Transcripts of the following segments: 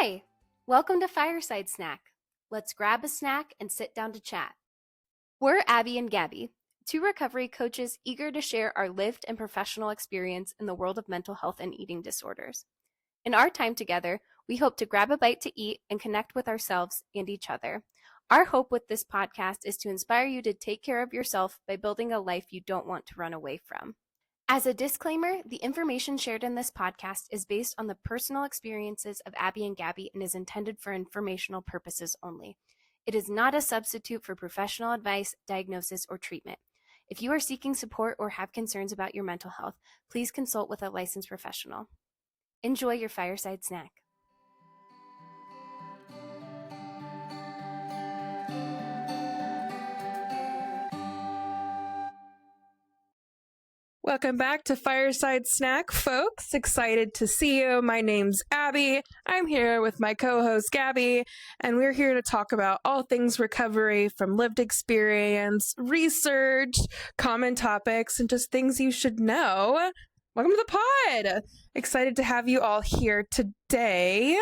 Hi, welcome to Fireside Snack. Let's grab a snack and sit down to chat. We're Abbi and Gabby, two recovery coaches eager to share our lived and professional experience in the world of mental health and eating disorders. In our time together, we hope to grab a bite to eat and connect with ourselves and each other. Our hope with this podcast is to inspire you to take care of yourself by building a life you don't want to run away from. As a disclaimer, the information shared in this podcast is based on the personal experiences of Abbi and Gabby and is intended for informational purposes only. It is not a substitute for professional advice, diagnosis, or treatment. If you are seeking support or have concerns about your mental health, please consult with a licensed professional. Enjoy your fireside snack. Welcome back to Fireside Snack, folks. Excited to see you. My name's Abbi. I'm here with my co-host, Gabby, and we're here to talk about all things recovery from lived experience, research, common topics, and just things you should know. Welcome to the pod. Excited to have you all here today.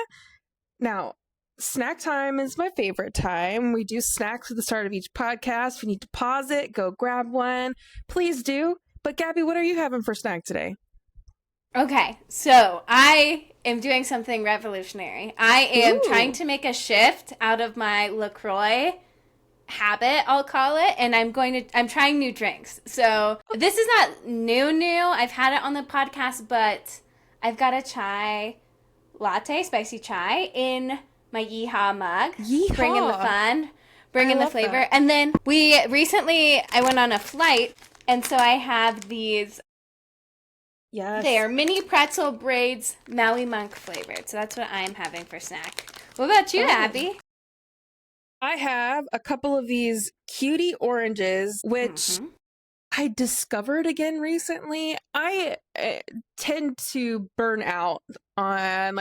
Now, snack time is my favorite time. We do snacks at the start of each podcast. If you need to pause it, go grab one. Please do. But Gabby, what are you having for snack today? Okay, so I am doing something revolutionary. I am trying to make a shift out of my LaCroix habit, I'll call it, and I'm trying new drinks. So this is not new. I've had it on the podcast, but I've got a chai latte, spicy chai, in my Yeehaw mug. Yeehaw. Bringing the fun, bringing the flavor. That. And then I went on a flight, and so I have these. Yes. They are mini pretzel braids, Maui Monk flavored. So that's what I'm having for snack. What about you, Abbi? I have a couple of these cutie oranges, which I discovered again recently. I tend to burn out on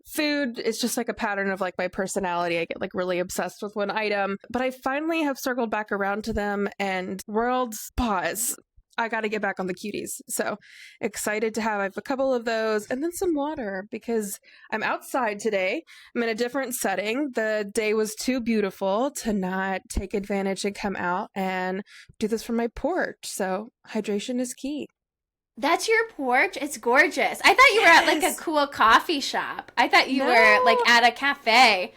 food. It's just like a pattern of my personality. I get really obsessed with one item, but I finally have circled back around to them, and world's pause. I got to get back on the cuties. So excited to have a couple of those and then some water because I'm outside today. I'm in a different setting. The day was too beautiful to not take advantage and come out and do this from my porch. So hydration is key. That's your porch? It's gorgeous. I thought you were at a cool coffee shop. I thought you were at a cafe.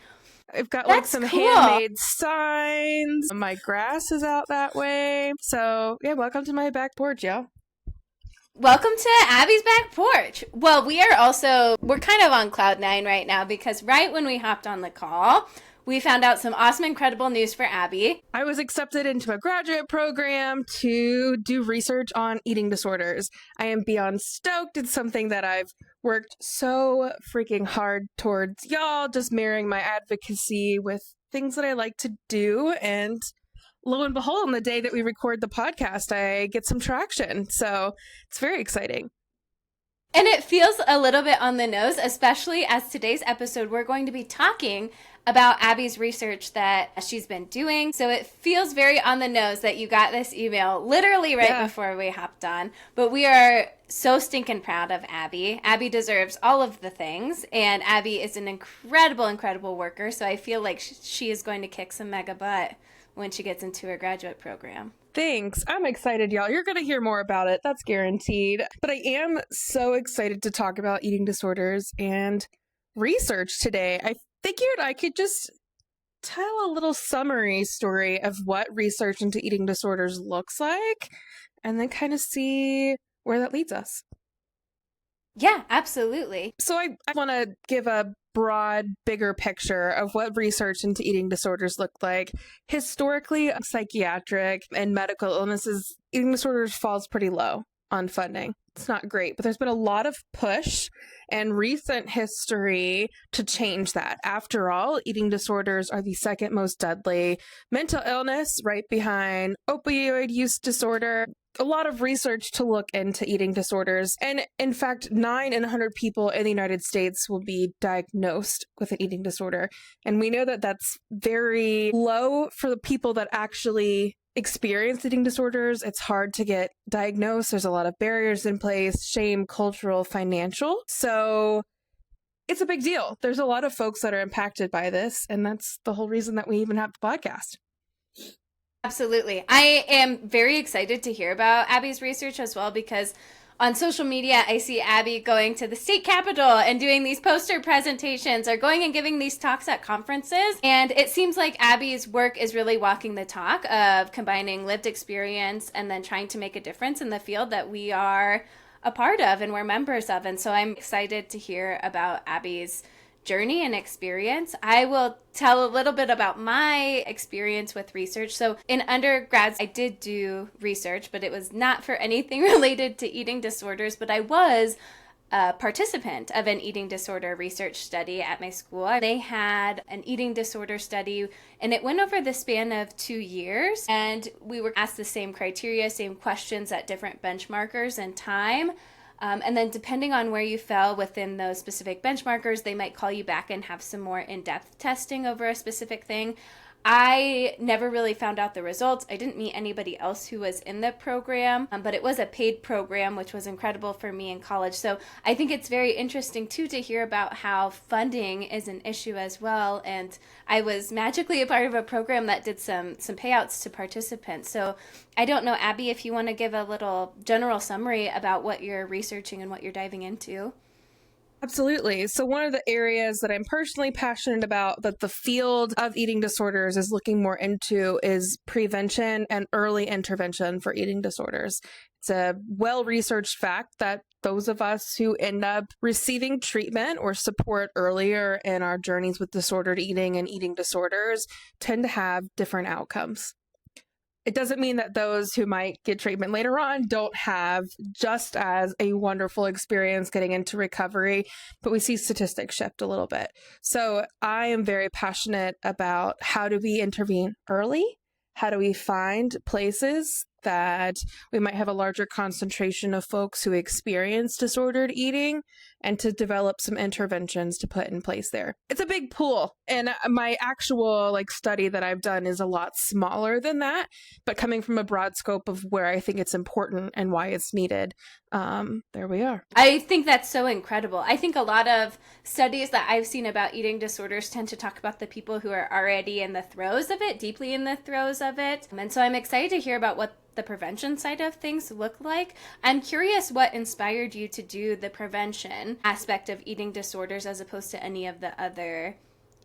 I've got some handmade signs. My grass is out that way. So yeah, welcome to my back porch, y'all. Welcome to Abbi's back porch. Well, we're kind of on cloud nine right now because right when we hopped on the call, we found out some awesome, incredible news for Abbi. I was accepted into a graduate program to do research on eating disorders. I am beyond stoked. It's something that I've worked so freaking hard towards, y'all, just marrying my advocacy with things that I like to do. And lo and behold, on the day that we record the podcast, I get some traction. So it's very exciting. And it feels a little bit on the nose, especially as today's episode, we're going to be talking about Abbi's research that she's been doing. So it feels very on the nose that you got this email literally before we hopped on. But we are so stinking proud of Abbi. Abbi deserves all of the things. And Abbi is an incredible, incredible worker. So I feel like she is going to kick some mega butt when she gets into her graduate program. Thanks. I'm excited, y'all. You're going to hear more about it. That's guaranteed. But I am so excited to talk about eating disorders and research today. I figured I could just tell a little summary story of what research into eating disorders looks like and then kind of see where that leads us. Yeah, absolutely. So I want to give a broad, bigger picture of what research into eating disorders look like. Historically, psychiatric and medical illnesses, eating disorders falls pretty low on funding. It's not great, but there's been a lot of push and recent history to change that. After all, eating disorders are the second most deadly mental illness, right behind opioid use disorder. A lot of research to look into eating disorders. And in fact, 9 in 100 people in the United States will be diagnosed with an eating disorder. And we know that that's very low for the people that actually experience eating disorders. It's hard to get diagnosed. There's a lot of barriers in place, shame, cultural, financial. So it's a big deal. There's a lot of folks that are impacted by this, and that's the whole reason that we even have the podcast. Absolutely. I am very excited to hear about Abbi's research as well, because on social media, I see Abbi going to the state capitol and doing these poster presentations or going and giving these talks at conferences. And it seems like Abbi's work is really walking the talk of combining lived experience and then trying to make a difference in the field that we are a part of and we're members of. And so I'm excited to hear about Abbi's journey and experience. I will tell a little bit about my experience with research. So in undergrad, I did do research, but it was not for anything related to eating disorders, but I was a participant of an eating disorder research study at my school. They had an eating disorder study, and it went over the span of 2 years, and we were asked the same criteria, same questions at different benchmarkers and time. And then depending on where you fell within those specific benchmarkers, they might call you back and have some more in-depth testing over a specific thing. I never really found out the results. I didn't meet anybody else who was in the program, but it was a paid program, which was incredible for me in college. So I think it's very interesting, too, to hear about how funding is an issue as well. And I was magically a part of a program that did some payouts to participants. So I don't know, Abbi, if you want to give a little general summary about what you're researching and what you're diving into. Absolutely. So one of the areas that I'm personally passionate about that the field of eating disorders is looking more into is prevention and early intervention for eating disorders. It's a well-researched fact that those of us who end up receiving treatment or support earlier in our journeys with disordered eating and eating disorders tend to have different outcomes. It doesn't mean that those who might get treatment later on don't have just as a wonderful experience getting into recovery, but we see statistics shift a little bit. So I am very passionate about how do we intervene early? How do we find places that we might have a larger concentration of folks who experience disordered eating and to develop some interventions to put in place there. It's a big pool, and my actual study that I've done is a lot smaller than that, but coming from a broad scope of where I think it's important and why it's needed. There we are. I think that's so incredible. I think a lot of studies that I've seen about eating disorders tend to talk about the people who are already in the throes of it, deeply in the throes of it. And so I'm excited to hear about what the prevention side of things look like. I'm curious what inspired you to do the prevention aspect of eating disorders as opposed to any of the other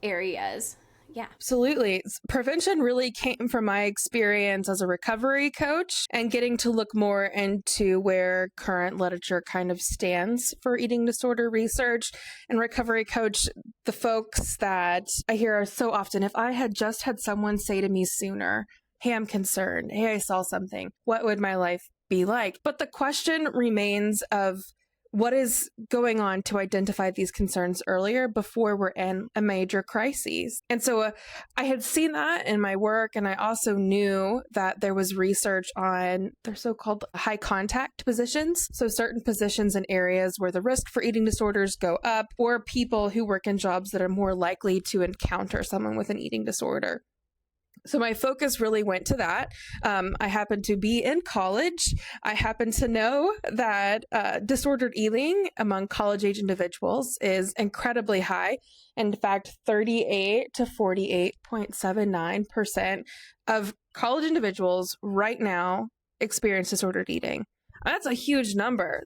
areas. Yeah. Absolutely. Prevention really came from my experience as a recovery coach and getting to look more into where current literature kind of stands for eating disorder research. And recovery coach, the folks that I hear are so often, if I had just had someone say to me sooner, hey, I'm concerned, hey, I saw something, what would my life be like? But the question remains of what is going on to identify these concerns earlier before we're in a major crisis. And so I had seen that in my work, and I also knew that there was research on their so-called high contact positions. So certain positions in areas where the risk for eating disorders go up, or people who work in jobs that are more likely to encounter someone with an eating disorder. So my focus really went to that. I happened to be in college. I happen to know that disordered eating among college-age individuals is incredibly high. In fact, 38 to 48.79% of college individuals right now experience disordered eating. That's a huge number.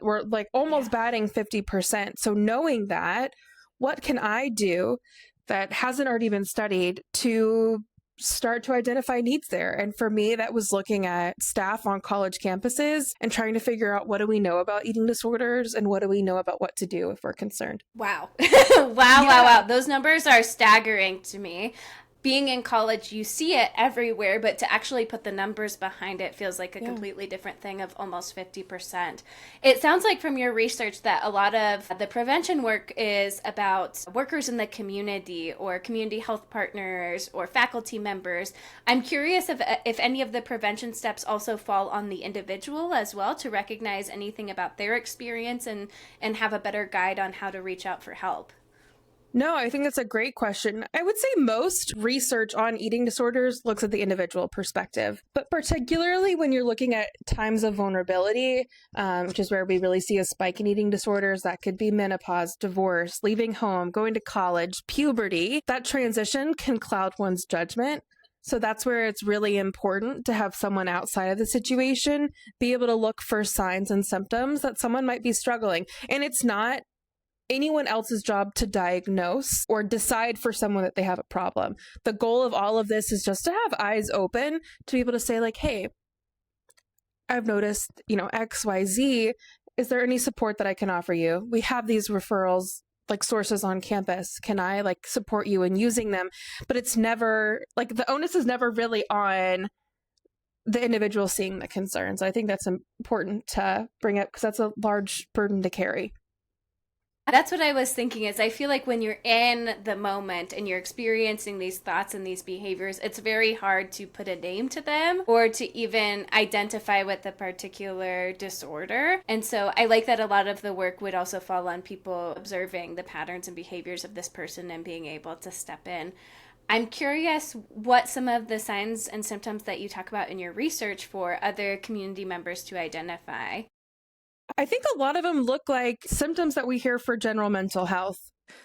We're almost batting 50%. So knowing that, what can I do that hasn't already been studied to start to identify needs there? And for me, that was looking at staff on college campuses and trying to figure out what do we know about eating disorders and what do we know about what to do if we're concerned. Wow. Wow. Those numbers are staggering to me. Being in college, you see it everywhere, but to actually put the numbers behind it feels like a completely different thing of almost 50%. It sounds like from your research that a lot of the prevention work is about workers in the community or community health partners or faculty members. I'm curious if any of the prevention steps also fall on the individual as well, to recognize anything about their experience and have a better guide on how to reach out for help. No, I think that's a great question. I would say most research on eating disorders looks at the individual perspective, but particularly when you're looking at times of vulnerability, which is where we really see a spike in eating disorders, that could be menopause, divorce, leaving home, going to college, puberty, that transition can cloud one's judgment. So that's where it's really important to have someone outside of the situation be able to look for signs and symptoms that someone might be struggling. And it's not anyone else's job to diagnose or decide for someone that they have a problem. The goal of all of this is just to have eyes open to be able to say, like, hey, I've noticed, XYZ. Is there any support that I can offer you? We have these referrals, like sources on campus. Can I support you in using them? But it's never the onus is never really on the individual seeing the concerns. I think that's important to bring up because that's a large burden to carry. That's what I was thinking is I feel like when you're in the moment and you're experiencing these thoughts and these behaviors, it's very hard to put a name to them or to even identify with the particular disorder. And so I like that a lot of the work would also fall on people observing the patterns and behaviors of this person and being able to step in. I'm curious what some of the signs and symptoms that you talk about in your research for other community members to identify. I think a lot of them look like symptoms that we hear for general mental health: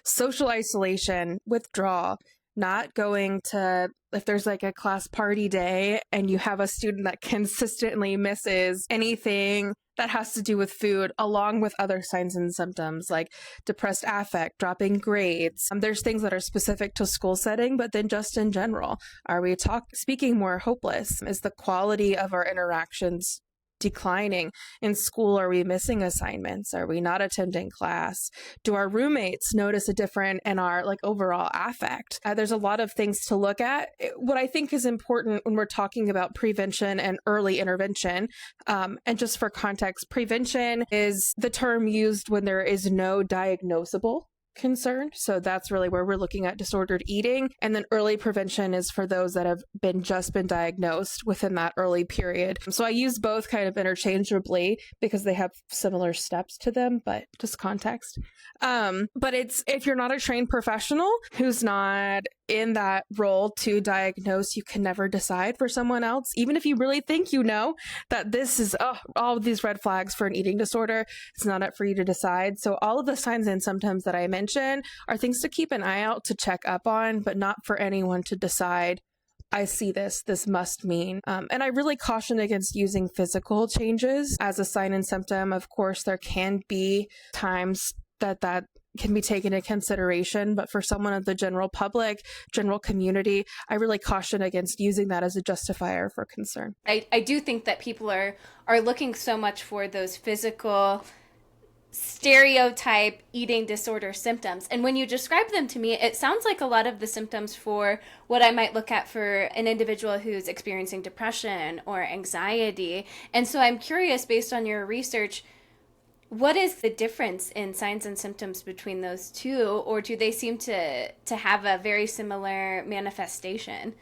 social isolation, withdrawal, not going to, if there's a class party day and you have a student that consistently misses anything that has to do with food, along with other signs and symptoms like depressed affect, dropping grades. There's things that are specific to school setting, but then just in general, are we speaking more hopeless? Is the quality of our interactions declining in school? Are we missing assignments? Are we not attending class? Do our roommates notice a difference in our overall affect? There's a lot of things to look at. What I think is important when we're talking about prevention and early intervention, and just for context, prevention is the term used when there is no diagnosable concern. So that's really where we're looking at disordered eating. And then early prevention is for those that have just been diagnosed within that early period. So I use both kind of interchangeably because they have similar steps to them, but just context. But it's, if you're not a trained professional who's not in that role to diagnose, you can never decide for someone else. Even if you really think that this is all of these red flags for an eating disorder, it's not up for you to decide. So all of the signs and symptoms that I mentioned are things to keep an eye out, to check up on, but not for anyone to decide, I see this must mean. And I really caution against using physical changes as a sign and symptom. Of course, there can be times that can be taken into consideration, but for someone of the general public, general community, I really caution against using that as a justifier for concern. I do think that people are looking so much for those physical stereotype eating disorder symptoms. And when you describe them to me, it sounds like a lot of the symptoms for what I might look at for an individual who's experiencing depression or anxiety. And so I'm curious, based on your research, what is the difference in signs and symptoms between those two, or do they seem to have a very similar manifestation?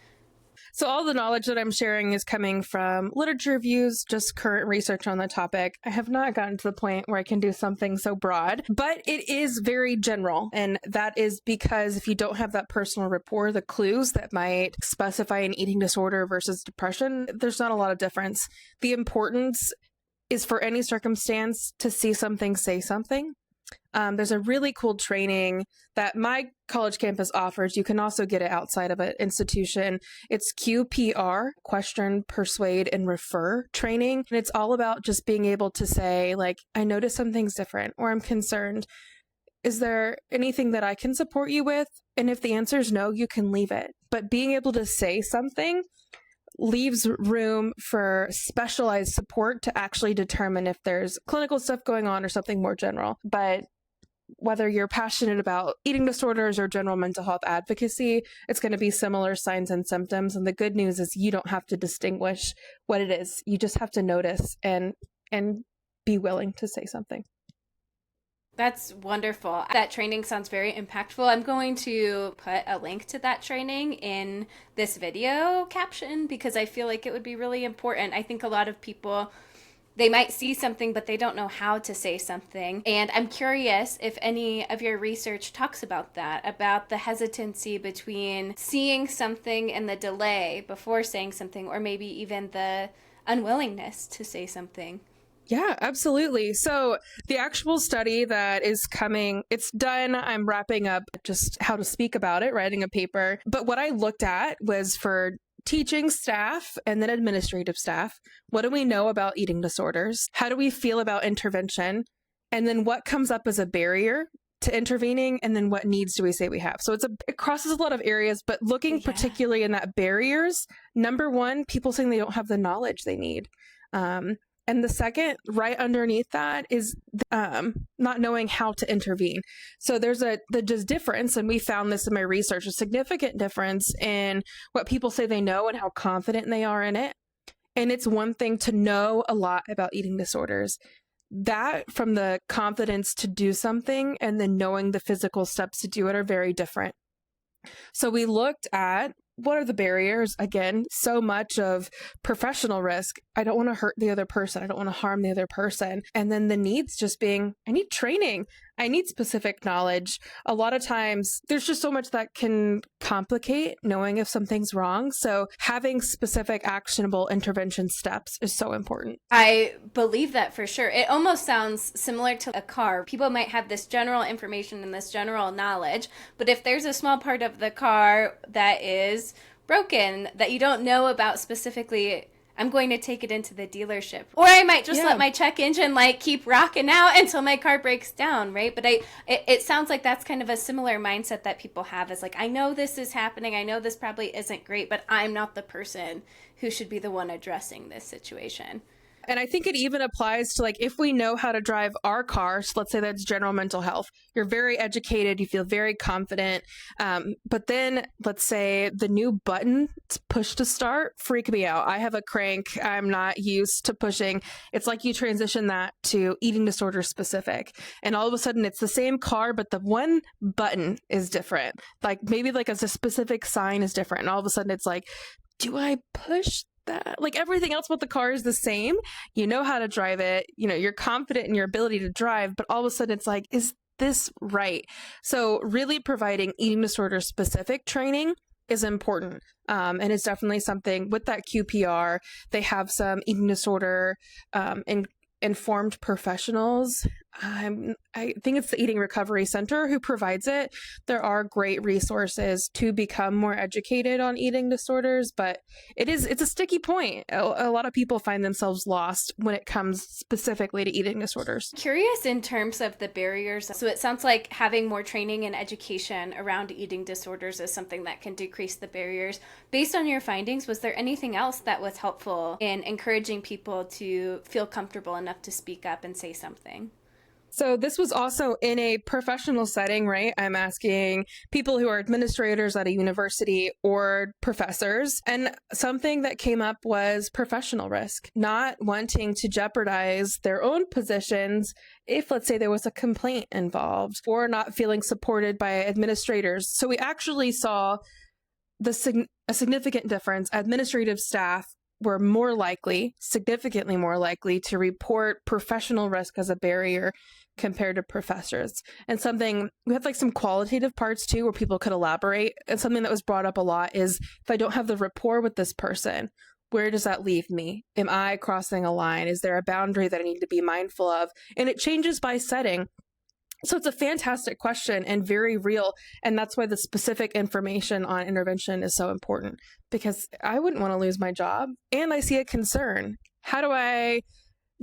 So all the knowledge that I'm sharing is coming from literature reviews, just current research on the topic. I have not gotten to the point where I can do something so broad, but it is very general. And that is because if you don't have that personal rapport, the clues that might specify an eating disorder versus depression, there's not a lot of difference. The importance is for any circumstance to see something, say something. There's a really cool training that my college campus offers. You can also get it outside of an institution. It's QPR, Question, Persuade, and Refer training. And it's all about just being able to say, I notice something's different, or I'm concerned. Is there anything that I can support you with? And if the answer is no, you can leave it. But being able to say something leaves room for specialized support to actually determine if there's clinical stuff going on or something more general. But whether you're passionate about eating disorders or general mental health advocacy, it's going to be similar signs and symptoms. And the good news is you don't have to distinguish what it is. You just have to notice and be willing to say something. That's wonderful. That training sounds very impactful. I'm going to put a link to that training in this video caption because I feel like it would be really important. I think a lot of people They might see something, but they don't know how to say something. And I'm curious if any of your research talks about that, about the hesitancy between seeing something and the delay before saying something, or maybe even the unwillingness to say something. Yeah, absolutely. So the actual study that is coming, it's done. I'm wrapping up just how to speak about it, writing a paper. But what I looked at was for teaching staff and then administrative staff. What do we know about eating disorders? How do we feel about intervention? And then what comes up as a barrier to intervening? And then what needs do we say we have? So it crosses a lot of areas, but looking particularly in that barriers, number one, people saying they don't have the knowledge they need. And the second, right underneath that, is not knowing how to intervene. So there's the difference, and we found this in my research, a significant difference in what people say they know and how confident they are in it. And it's one thing to know a lot about eating disorders. That from the confidence to do something and then knowing the physical steps to do it are very different. So we looked at what are the barriers? Again, so much of professional risk. I don't want to hurt the other person. I don't want to harm the other person. And then the needs just being, I need training. I need specific knowledge. A lot of times there's just so much that can complicate knowing if something's wrong. So having specific actionable intervention steps is so important. I believe that for sure. It almost sounds similar to a car. People might have this general information and this general knowledge, but if there's a small part of the car that is broken that you don't know about specifically, I'm going to take it into the dealership. Or I might just let my check engine like keep rocking out until my car breaks down, right? But it sounds like that's kind of a similar mindset that people have, is like, I know this is happening. I know this probably isn't great, but I'm not the person who should be the one addressing this situation. And I think it even applies to, like, if we know how to drive our car, so let's say that's general mental health, you're very educated, you feel very confident, but then let's say the new button to push to start freak me out. I have a crank, I'm not used to pushing. It's like you transition that to eating disorder specific, and all of a sudden it's the same car, but the one button is different. Like maybe like a specific sign is different, and all of a sudden it's like, do I push that? Like everything else about the car is the same. You know how to drive it. You know, you're confident in your ability to drive, but all of a sudden it's like, is this right? So really providing eating disorder specific training is important. And it's definitely something with that QPR. They have some eating disorder informed professionals. I think it's the Eating Recovery Center who provides it. There are great resources to become more educated on eating disorders, but it's a sticky point. A lot of people find themselves lost when it comes specifically to eating disorders. Curious in terms of the barriers. So it sounds like having more training and education around eating disorders is something that can decrease the barriers. Based on your findings, was there anything else that was helpful in encouraging people to feel comfortable enough to speak up and say something? So this was also in a professional setting, right? I'm asking people who are administrators at a university or professors. And something that came up was professional risk, not wanting to jeopardize their own positions if, let's say, there was a complaint involved, or not feeling supported by administrators. So we actually saw a significant difference. Administrative staff were more likely, significantly more likely, to report professional risk as a barrier compared to professors. And something, we had like some qualitative parts too where people could elaborate. And something that was brought up a lot is, if I don't have the rapport with this person, where does that leave me? Am I crossing a line? Is there a boundary that I need to be mindful of? And it changes by setting. So it's a fantastic question and very real. And that's why the specific information on intervention is so important, because I wouldn't want to lose my job. And I see a concern. How do I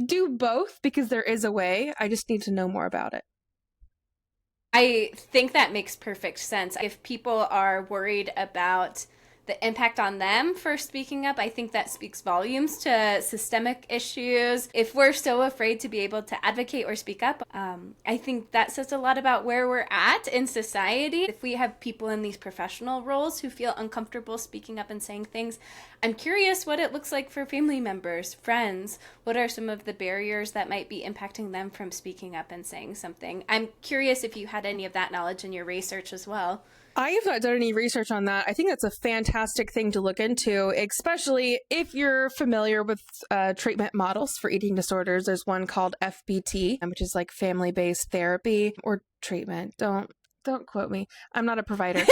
do both? Because there is a way. I just need to know more about it. I think that makes perfect sense. If people are worried about the impact on them for speaking up, I think that speaks volumes to systemic issues. If we're so afraid to be able to advocate or speak up, I think that says a lot about where we're at in society. If we have people in these professional roles who feel uncomfortable speaking up and saying things, I'm curious what it looks like for family members, friends. What are some of the barriers that might be impacting them from speaking up and saying something? I'm curious if you had any of that knowledge in your research as well. I have not done any research on that. I think that's a fantastic thing to look into, especially if you're familiar with treatment models for eating disorders. There's one called FBT, which is like family-based therapy or treatment. Don't quote me. I'm not a provider.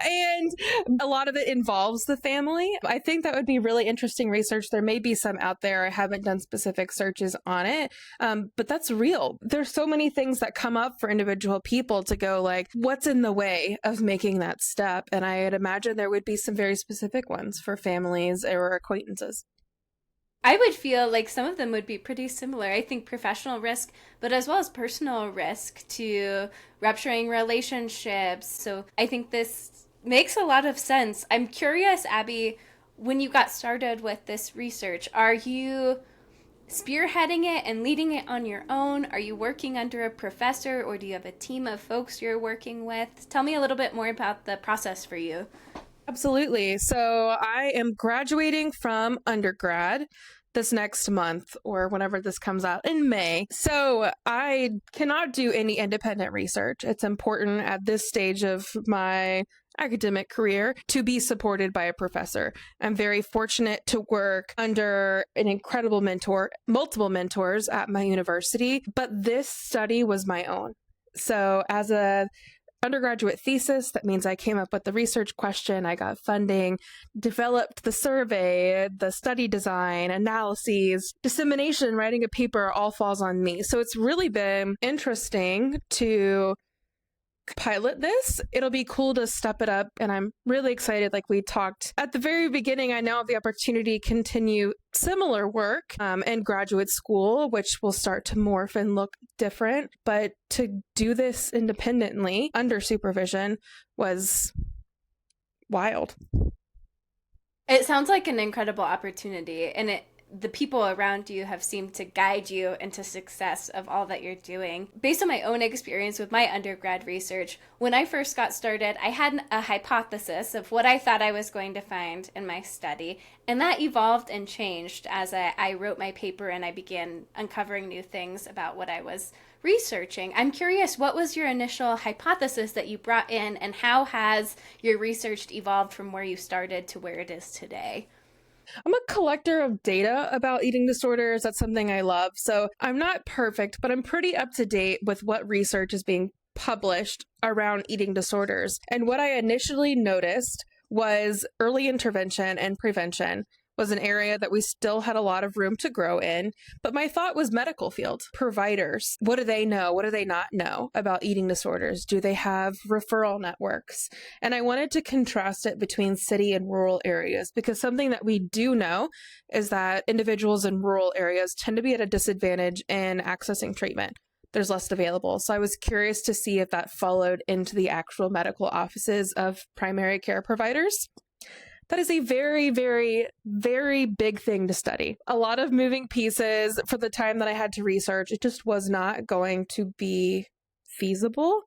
And a lot of it involves the family. I think that would be really interesting research. There may be some out there. I haven't done specific searches on it, but that's real. There's so many things that come up for individual people to go like, what's in the way of making that step? And I'd imagine there would be some very specific ones for families or acquaintances. I would feel like some of them would be pretty similar. I think professional risk, but as well as personal risk to rupturing relationships. So I think this makes a lot of sense. I'm curious, Abbi, when you got started with this research, are you spearheading it and leading it on your own? Are you working under a professor, or do you have a team of folks you're working with? Tell me a little bit more about the process for you. Absolutely. So I am graduating from undergrad this next month or whenever this comes out in May. So I cannot do any independent research. It's important at this stage of my academic career to be supported by a professor. I'm very fortunate to work under an incredible mentor, multiple mentors at my university, but this study was my own. So as a undergraduate thesis, that means I came up with the research question, I got funding, developed the survey, the study design, analyses, dissemination, writing a paper, all falls on me. So it's really been interesting to pilot this. It'll be cool to step it up, and I'm really excited. Like we talked at the very beginning, I now have the opportunity to continue similar work in graduate school, which will start to morph and look different. But to do this independently under supervision was wild. It sounds like an incredible opportunity, and the people around you have seemed to guide you into success of all that you're doing. Based on my own experience with my undergrad research, when I first got started, I had a hypothesis of what I thought I was going to find in my study, and that evolved and changed as I wrote my paper and I began uncovering new things about what I was researching. I'm curious, what was your initial hypothesis that you brought in, and how has your research evolved from where you started to where it is today? I'm a collector of data about eating disorders. That's something I love. So I'm not perfect, but I'm pretty up to date with what research is being published around eating disorders. And what I initially noticed was early intervention and prevention was an area that we still had a lot of room to grow in. But my thought was medical field, providers. What do they know? What do they not know about eating disorders? Do they have referral networks? And I wanted to contrast it between city and rural areas, because something that we do know is that individuals in rural areas tend to be at a disadvantage in accessing treatment. There's less available. So I was curious to see if that followed into the actual medical offices of primary care providers. That is a very, very, very big thing to study. A lot of moving pieces for the time that I had to research. It just was not going to be feasible.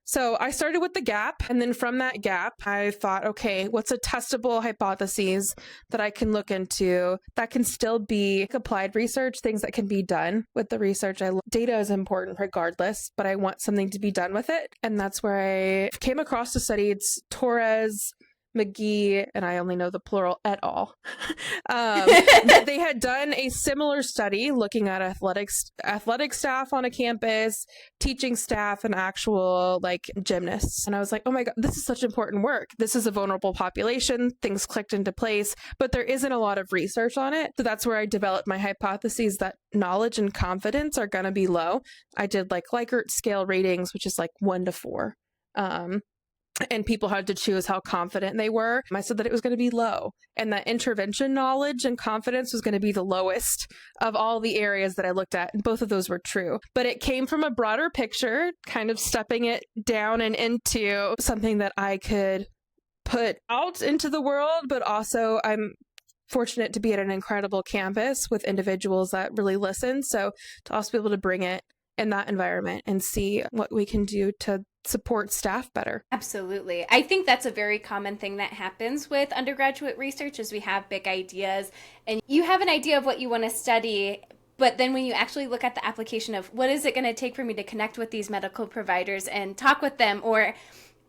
So I started with the gap. And then from that gap, I thought, okay, what's a testable hypotheses that I can look into that can still be applied research, things that can be done with the research. Data is important regardless, but I want something to be done with it. And that's where I came across a study. It's Torres, McGee, and I only know the plural, et al. They had done a similar study looking at athletic staff on a campus, teaching staff, and actual like gymnasts. And I was like, oh my God, this is such important work. This is a vulnerable population. Things clicked into place, but there isn't a lot of research on it. So that's where I developed my hypotheses that knowledge and confidence are going to be low. I did like Likert scale ratings, which is like 1 to 4. And people had to choose how confident they were. I said that it was going to be low, and that intervention knowledge and confidence was going to be the lowest of all the areas that I looked at. And both of those were true. But it came from a broader picture, kind of stepping it down and into something that I could put out into the world. But also, I'm fortunate to be at an incredible campus with individuals that really listen. So to also be able to bring it in that environment and see what we can do to support staff better. Absolutely. I think that's a very common thing that happens with undergraduate research is we have big ideas and you have an idea of what you want to study, but then when you actually look at the application of what is it going to take for me to connect with these medical providers and talk with them, or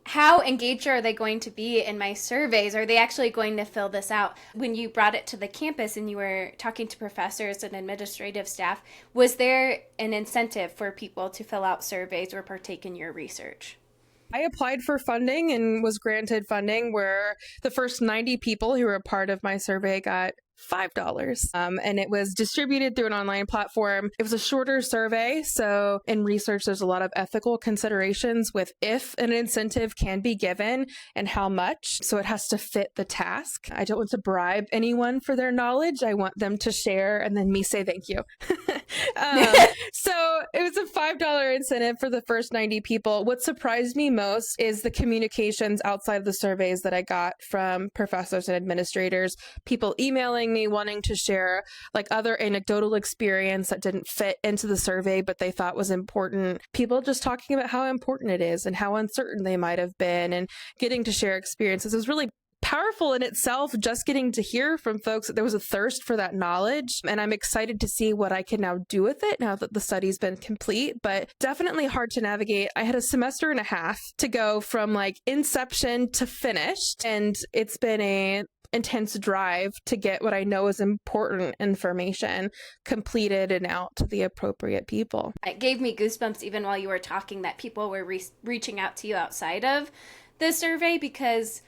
How engaged are they going to be in my surveys? Are they actually going to fill this out? When you brought it to the campus and you were talking to professors and administrative staff, was there an incentive for people to fill out surveys or partake in your research? I applied for funding and was granted funding where the first 90 people who were a part of my survey got $5. And it was distributed through an online platform. It was a shorter survey. So in research, there's a lot of ethical considerations with if an incentive can be given and how much. So it has to fit the task. I don't want to bribe anyone for their knowledge. I want them to share and then me say thank you. So it was a $5 incentive for the first 90 people. What surprised me most is the communications outside of the surveys that I got from professors and administrators, people emailing me wanting to share like other anecdotal experience that didn't fit into the survey, but they thought was important. People just talking about how important it is and how uncertain they might have been and getting to share experiences. It was really powerful in itself, just getting to hear from folks that there was a thirst for that knowledge. And I'm excited to see what I can now do with it now that the study's been complete, but definitely hard to navigate. I had a semester and a half to go from like inception to finished, and it's been a intense drive to get what I know is important information completed and out to the appropriate people. It gave me goosebumps even while you were talking that people were reaching out to you outside of the survey, because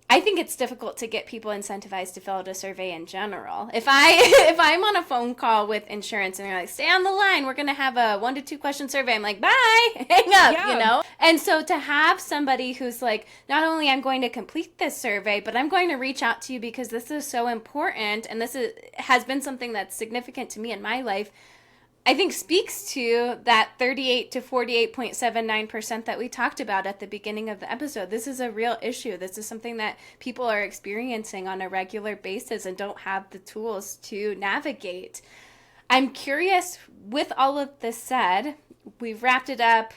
I think it's difficult to get people incentivized to fill out a survey in general. If I'm on a phone call with insurance and they're like, stay on the line, we're going to have a 1 to 2 question survey. I'm like, bye, hang up, Yeah. And so to have somebody who's like, not only I'm going to complete this survey, but I'm going to reach out to you because this is so important. And has been something that's significant to me in my life. I think speaks to that 38 to 48.79% that we talked about at the beginning of the episode. This is a real issue. This is something that people are experiencing on a regular basis and don't have the tools to navigate. I'm curious, with all of this said, we've wrapped it up.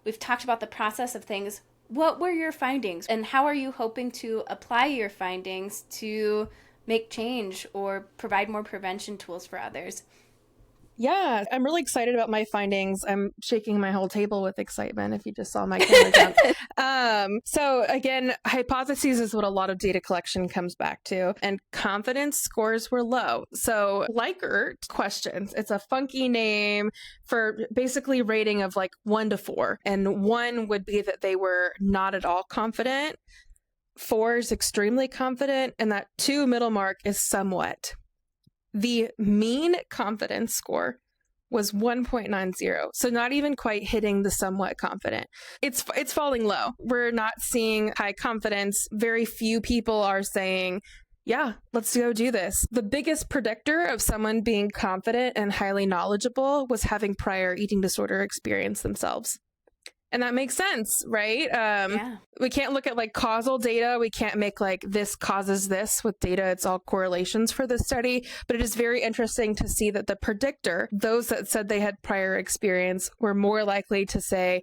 We've talked about the process of things. What were your findings and how are you hoping to apply your findings to make change or provide more prevention tools for others? Yeah, I'm really excited about my findings. I'm shaking my whole table with excitement if you just saw my camera jump. So again, hypotheses is what a lot of data collection comes back to, and confidence scores were low. So Likert questions, it's a funky name for basically rating of like 1 to 4. And 1 would be that they were not at all confident. 4 is extremely confident, and that 2 middle mark is somewhat. The mean confidence score was 1.90, so not even quite hitting the somewhat confident. It's falling low. We're not seeing high confidence. Very few people are saying, yeah, let's go do this. The biggest predictor of someone being confident and highly knowledgeable was having prior eating disorder experience themselves. And that makes sense, right? We can't look at like causal data. We can't make like this causes this with data. It's all correlations for this study. But it is very interesting to see that the predictor, those that said they had prior experience, were more likely to say,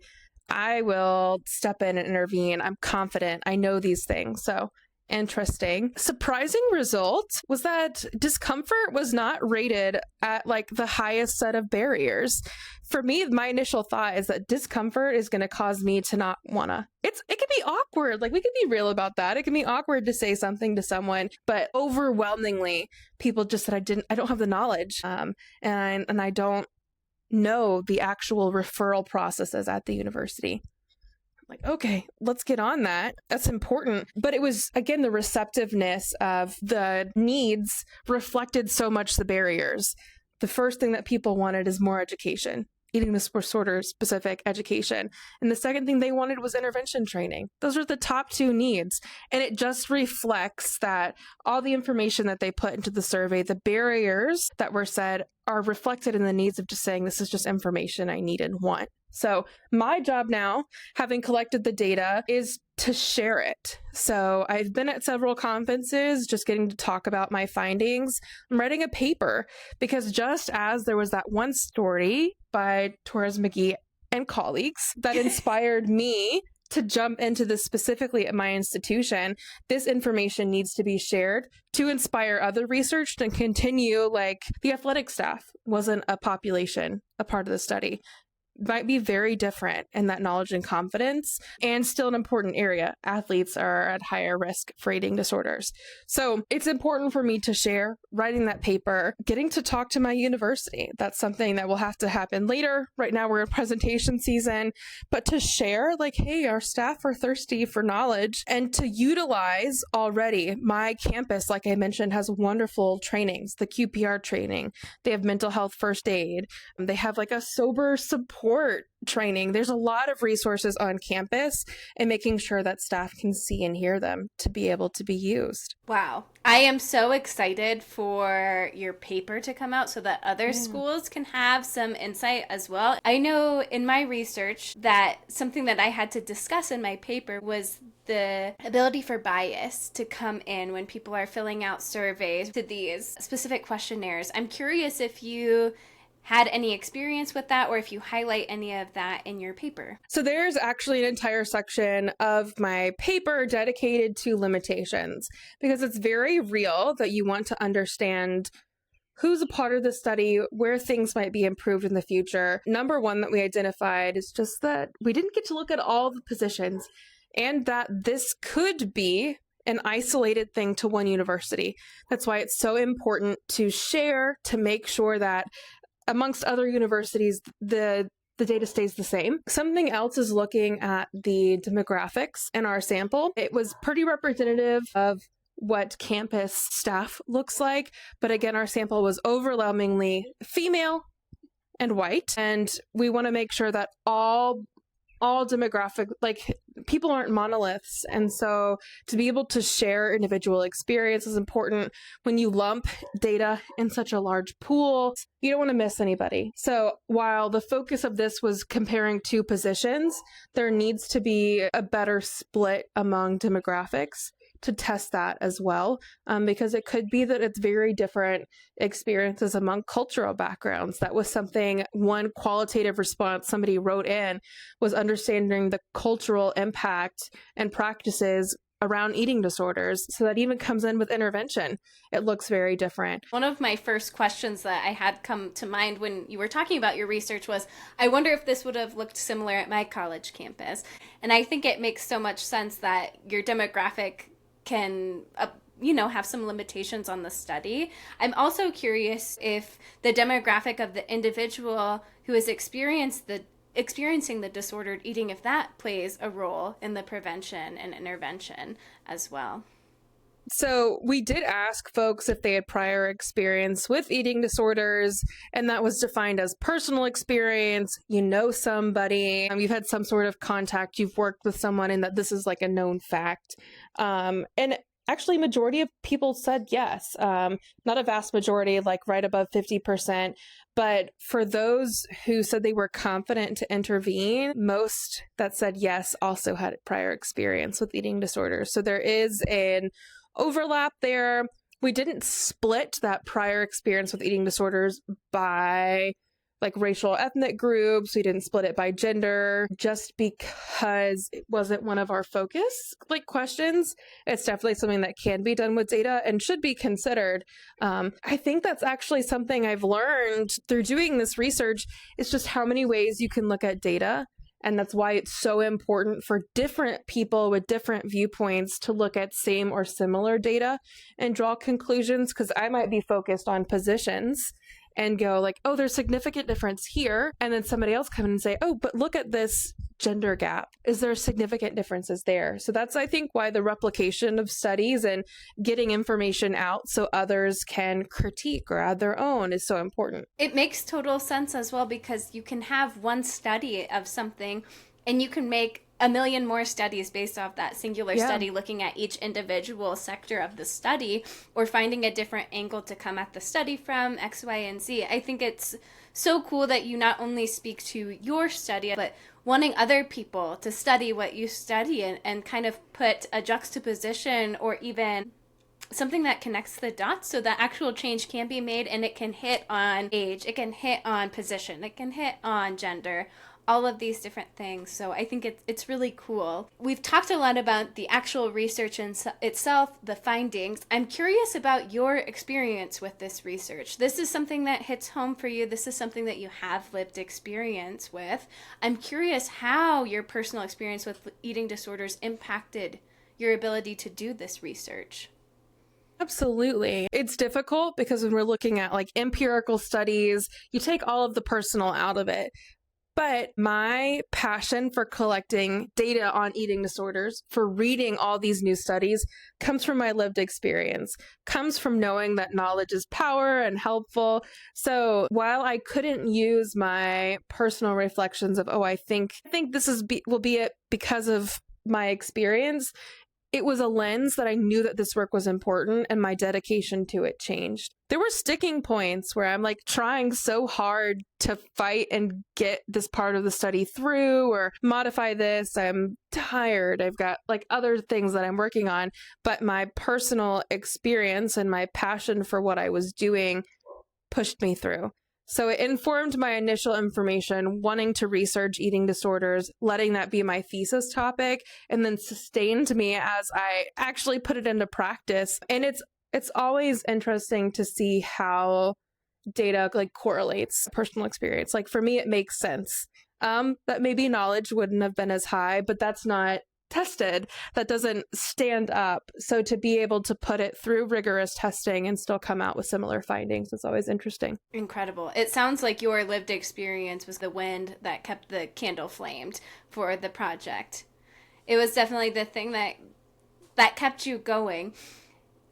I will step in and intervene. I'm confident. I know these things. So interesting. Surprising result was that discomfort was not rated at like the highest set of barriers. For me, my initial thought is that discomfort is going to cause me to not wanna. It can be awkward. Like we can be real about that. It can be awkward to say something to someone, but overwhelmingly, people just said I don't have the knowledge, and I don't know the actual referral processes at the university. Like, okay, let's get on that. That's important. But it was, again, the receptiveness of the needs reflected so much the barriers. The first thing that people wanted is more education, eating disorder specific education. And the second thing they wanted was intervention training. Those are the top 2 needs. And it just reflects that all the information that they put into the survey, the barriers that were said, are reflected in the needs of just saying, this is just information I need and want. So my job now, having collected the data, is to share it. So I've been at several conferences just getting to talk about my findings. I'm writing a paper because just as there was that one story by Torres McGee and colleagues that inspired me to jump into this specifically at my institution, this information needs to be shared to inspire other research and continue. Like the athletic staff wasn't a part of the study. might be very different in that knowledge and confidence, and still an important area. Athletes are at higher risk for eating disorders. So it's important for me to share writing that paper, getting to talk to my university. That's something that will have to happen later. Right now we're in presentation season, but to share like, hey, our staff are thirsty for knowledge, and to utilize already my campus, like I mentioned, has wonderful trainings, the QPR training. They have mental health first aid. They have like a sober support training. There's a lot of resources on campus, and making sure that staff can see and hear them to be able to be used. Wow. I am so excited for your paper to come out so that other schools can have some insight as well. I know in my research that something that I had to discuss in my paper was the ability for bias to come in when people are filling out surveys to these specific questionnaires. I'm curious if you had any experience with that, or if you highlight any of that in your paper. So there's actually an entire section of my paper dedicated to limitations, because it's very real that you want to understand who's a part of the study, where things might be improved in the future. Number one that we identified is just that we didn't get to look at all the positions, and that this could be an isolated thing to one university. That's why it's so important to share, to make sure that amongst other universities, the data stays the same. Something else is looking at the demographics in our sample. It was pretty representative of what campus staff looks like. But again, our sample was overwhelmingly female and white. And we want to make sure that all demographic, like, people aren't monoliths. And so to be able to share individual experience is important. When you lump data in such a large pool, you don't want to miss anybody. So while the focus of this was comparing two positions, there needs to be a better split among demographics to test that as well, because it could be that it's very different experiences among cultural backgrounds. That was something, one qualitative response somebody wrote in was understanding the cultural impact and practices around eating disorders. So that even comes in with intervention. It looks very different. One of my first questions that I had come to mind when you were talking about your research was, I wonder if this would have looked similar at my college campus. And I think it makes so much sense that your demographic can have some limitations on the study. I'm also curious if the demographic of the individual who is experiencing the disordered eating, if that plays a role in the prevention and intervention as well. So we did ask folks if they had prior experience with eating disorders, and that was defined as personal experience. You know somebody, you've had some sort of contact, you've worked with someone, and that this is like a known fact. And actually, majority of people said yes. Not a vast majority, like right above 50%. But for those who said they were confident to intervene, most that said yes also had prior experience with eating disorders. So there is an overlap there. We didn't split that prior experience with eating disorders by like racial ethnic groups. We didn't split it by gender just because it wasn't one of our focus questions. It's definitely something that can be done with data and should be considered. I think that's actually something I've learned through doing this research, is just how many ways you can look at data. And that's why it's so important for different people with different viewpoints to look at same or similar data and draw conclusions, because I might be focused on positions and go like, oh, there's significant difference here. And then somebody else come in and say, oh, but look at this gender gap. Is there significant differences there? So that's, I think, why the replication of studies and getting information out so others can critique or add their own is so important. It makes total sense as well, because you can have one study of something and you can make a million more studies based off that singular study, looking at each individual sector of the study or finding a different angle to come at the study from X, Y, and Z. I think it's so cool that you not only speak to your study, but wanting other people to study what you study and kind of put a juxtaposition or even something that connects the dots so that actual change can be made, and it can hit on age, it can hit on position, it can hit on gender, all of these different things. So I think it's really cool. We've talked a lot about the actual research itself, the findings. I'm curious about your experience with this research. This is something that hits home for you. This is something that you have lived experience with. I'm curious how your personal experience with eating disorders impacted your ability to do this research. Absolutely. It's difficult because when we're looking at like empirical studies, you take all of the personal out of it. But my passion for collecting data on eating disorders, for reading all these new studies, comes from my lived experience, comes from knowing that knowledge is power and helpful. So while I couldn't use my personal reflections of, I think this will be it because of my experience, it was a lens that I knew that this work was important, and my dedication to it changed. There were sticking points where I'm like trying so hard to fight and get this part of the study through or modify this. I'm tired. I've got like other things that I'm working on, but my personal experience and my passion for what I was doing pushed me through. So it informed my initial information, wanting to research eating disorders, letting that be my thesis topic, and then sustained me as I actually put it into practice. And it's always interesting to see how data like correlates personal experience. Like for me, it makes sense that maybe knowledge wouldn't have been as high, but that's not tested. That doesn't stand up. So to be able to put it through rigorous testing and still come out with similar findings is always interesting. Incredible. It sounds like your lived experience was the wind that kept the candle flamed for the project. It was definitely the thing that kept you going.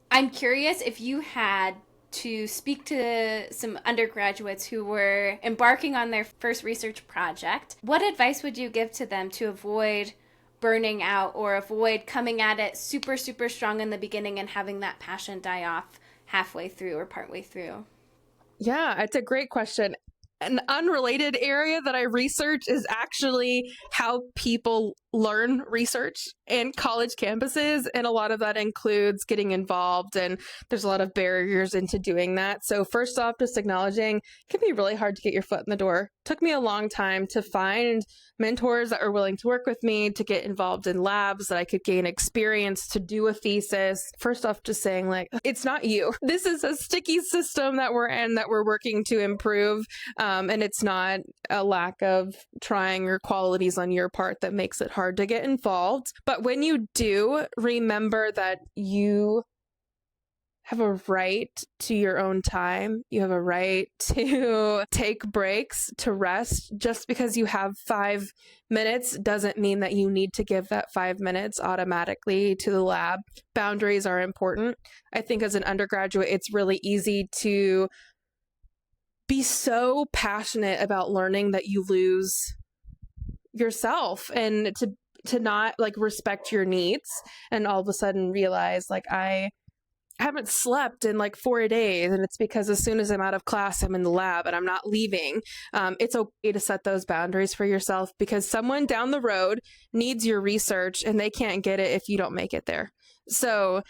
I'm curious if you had to speak to some undergraduates who were embarking on their first research project. What advice would you give to them to avoid burning out or avoid coming at it super, super strong in the beginning and having that passion die off halfway through or partway through? Yeah, it's a great question. An unrelated area that I research is actually how people learn research in college campuses. And a lot of that includes getting involved, and there's a lot of barriers into doing that. So first off, just acknowledging it can be really hard to get your foot in the door. Took me a long time to find mentors that were willing to work with me, to get involved in labs that I could gain experience, to do a thesis. First off, just saying like, it's not you. This is a sticky system that we're in that we're working to improve. And it's not a lack of trying or qualities on your part that makes it hard to get involved. But when you do, remember that you have a right to your own time. You have a right to take breaks, to rest. Just because you have 5 minutes doesn't mean that you need to give that 5 minutes automatically to the lab. Boundaries are important. I think as an undergraduate, it's really easy to be so passionate about learning that you lose yourself, and to not like respect your needs, and all of a sudden realize like I haven't slept in like 4 days, and it's because as soon as I'm out of class, I'm in the lab and I'm not leaving. It's okay to set those boundaries for yourself, because someone down the road needs your research and they can't get it if you don't make it there. So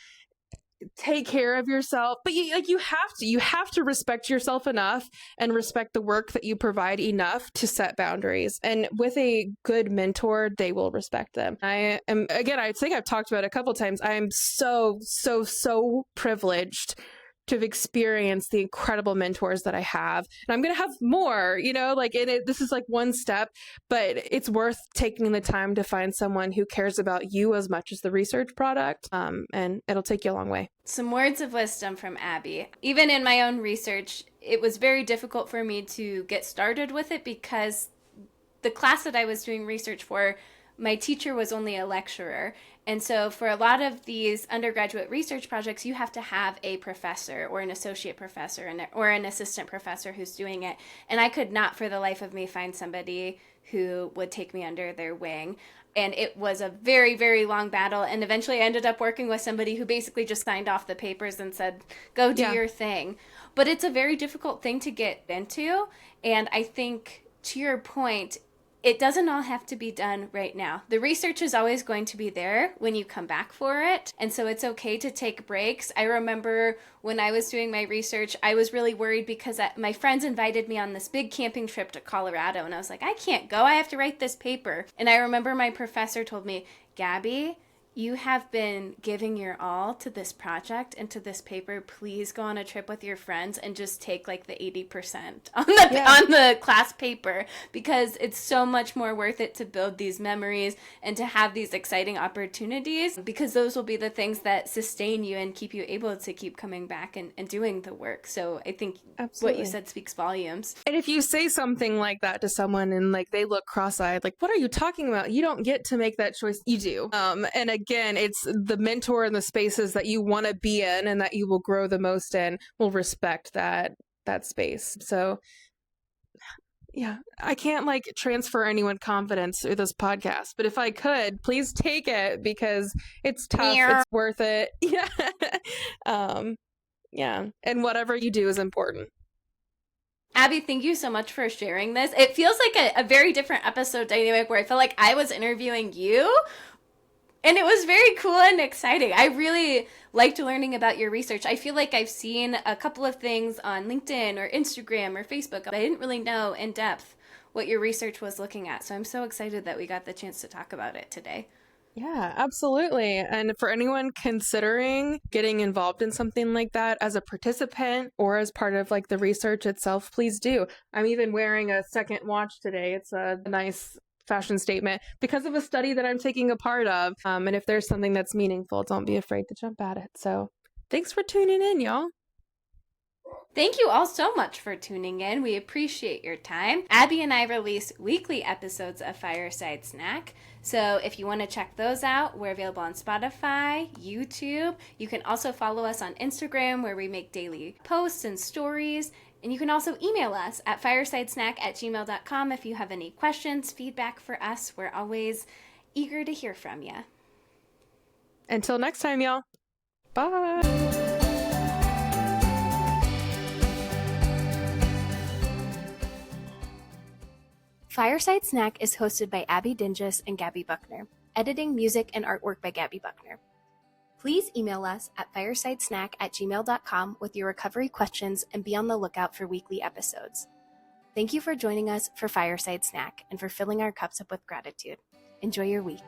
take care of yourself, but you have to respect yourself enough and respect the work that you provide enough to set boundaries. And with a good mentor, they will respect them. I think I've talked about it a couple times. I am so privileged to have experienced the incredible mentors that I have. And I'm going to have more, this is like one step, but it's worth taking the time to find someone who cares about you as much as the research product. And it'll take you a long way. Some words of wisdom from Abbi. Even in my own research, it was very difficult for me to get started with it because the class that I was doing research for, my teacher was only a lecturer. And so for a lot of these undergraduate research projects, you have to have a professor or an associate professor or an assistant professor who's doing it. And I could not for the life of me find somebody who would take me under their wing. And it was a very, very long battle. And eventually I ended up working with somebody who basically just signed off the papers and said, go do your thing. But it's a very difficult thing to get into. And I think, to your point, it doesn't all have to be done right now. The research is always going to be there when you come back for it. And so it's okay to take breaks. I remember when I was doing my research, I was really worried because my friends invited me on this big camping trip to Colorado. And I was like, I can't go. I have to write this paper. And I remember my professor told me, Gabby, you have been giving your all to this project and to this paper. Please go on a trip with your friends and just take like the 80% on the class paper, because it's so much more worth it to build these memories and to have these exciting opportunities, because those will be the things that sustain you and keep you able to keep coming back and doing the work. So I think What you said speaks volumes. And if you say something like that to someone and like they look cross-eyed, like, what are you talking about? You don't get to make that choice. You do. And again, it's the mentor and the spaces that you want to be in and that you will grow the most in will respect that space. So yeah, I can't like transfer anyone confidence through this podcast, but if I could, please take it, because it's tough. It's worth it. Yeah. Yeah. And whatever you do is important. Abby, thank you so much for sharing this. It feels like a very different episode dynamic where I feel like I was interviewing you. And it was very cool and exciting. I really liked learning about your research. I feel like I've seen a couple of things on LinkedIn or Instagram or Facebook, but I didn't really know in depth what your research was looking at. So I'm so excited that we got the chance to talk about it today. Yeah, absolutely. And for anyone considering getting involved in something like that as a participant or as part of like the research itself, please do. I'm even wearing a second watch today. It's a nice fashion statement because of a study that I'm taking a part of. And if there's something that's meaningful, don't be afraid to jump at it. So thanks for tuning in, y'all. Thank you all so much for tuning in. We appreciate your time. Abby and I release weekly episodes of Fireside Snack. So if you want to check those out, we're available on Spotify, YouTube. You can also follow us on Instagram, where we make daily posts and stories. And you can also email us at firesidesnack@gmail.com if you have any questions, feedback for us. We're always eager to hear from you. Until next time, y'all. Bye. Fireside Snack is hosted by Abby Dinges and Gabby Buckner. Editing, music, and artwork by Gabby Buckner. Please email us at firesidesnack@gmail.com with your recovery questions and be on the lookout for weekly episodes. Thank you for joining us for Fireside Snack and for filling our cups up with gratitude. Enjoy your week.